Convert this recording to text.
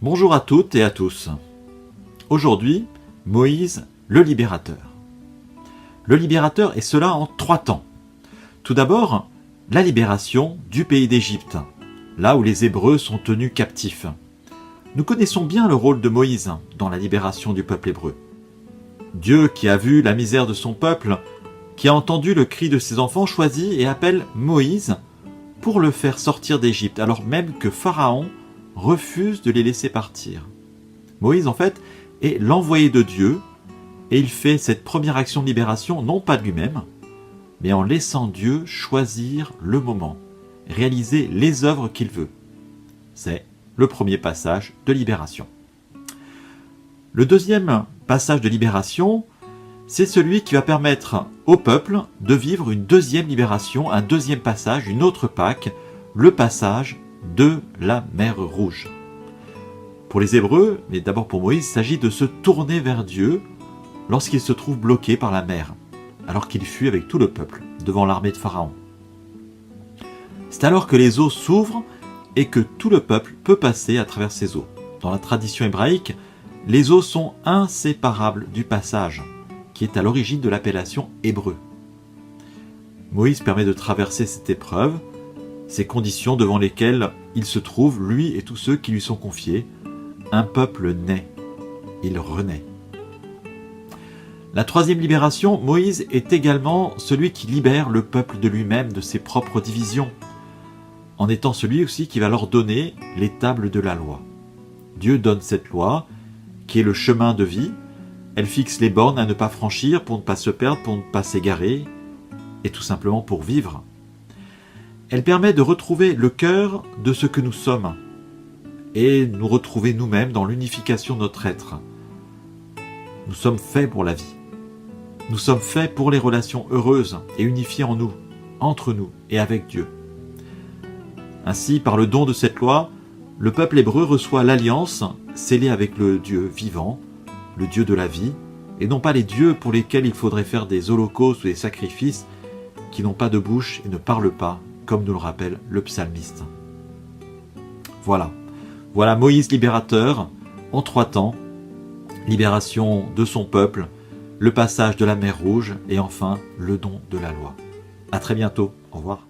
Bonjour à toutes et à tous. Aujourd'hui, Moïse, le libérateur. Le libérateur est cela en 3 temps. Tout d'abord, la libération du pays d'Égypte, là où les Hébreux sont tenus captifs. Nous connaissons bien le rôle de Moïse dans la libération du peuple hébreu. Dieu, qui a vu la misère de son peuple, qui a entendu le cri de ses enfants, choisit et appelle Moïse pour le faire sortir d'Égypte, alors même que Pharaon refuse de les laisser partir. Moïse, en fait, est l'envoyé de Dieu, et il fait cette première action de libération, non pas de lui-même, mais en laissant Dieu choisir le moment, réaliser les œuvres qu'il veut. C'est le premier passage de libération. Le deuxième passage de libération, c'est celui qui va permettre au peuple de vivre une deuxième libération, un deuxième passage, une autre Pâque, le passage de la mer Rouge. Pour les Hébreux, mais d'abord pour Moïse, il s'agit de se tourner vers Dieu lorsqu'il se trouve bloqué par la mer, alors qu'il fuit avec tout le peuple devant l'armée de Pharaon. C'est alors que les eaux s'ouvrent et que tout le peuple peut passer à travers ces eaux. Dans la tradition hébraïque, les eaux sont inséparables du passage, qui est à l'origine de l'appellation hébreu. Moïse permet de traverser cette épreuve, ces conditions devant lesquelles il se trouve, lui et tous ceux qui lui sont confiés. Un peuple naît, il renaît. La troisième libération, Moïse est également celui qui libère le peuple de lui-même, de ses propres divisions, en étant celui aussi qui va leur donner les tables de la loi. Dieu donne cette loi, qui est le chemin de vie. Elle fixe les bornes à ne pas franchir pour ne pas se perdre, pour ne pas s'égarer, et tout simplement pour vivre. Elle permet de retrouver le cœur de ce que nous sommes et nous retrouver nous-mêmes dans l'unification de notre être. Nous sommes faits pour la vie. Nous sommes faits pour les relations heureuses et unifiées en nous, entre nous et avec Dieu. Ainsi, par le don de cette loi, le peuple hébreu reçoit l'alliance scellée avec le Dieu vivant, le Dieu de la vie, et non pas les dieux pour lesquels il faudrait faire des holocaustes ou des sacrifices qui n'ont pas de bouche et ne parlent pas, comme nous le rappelle le psalmiste. Voilà Moïse libérateur, en 3 temps, libération de son peuple, le passage de la mer Rouge et enfin le don de la loi. À très bientôt, au revoir.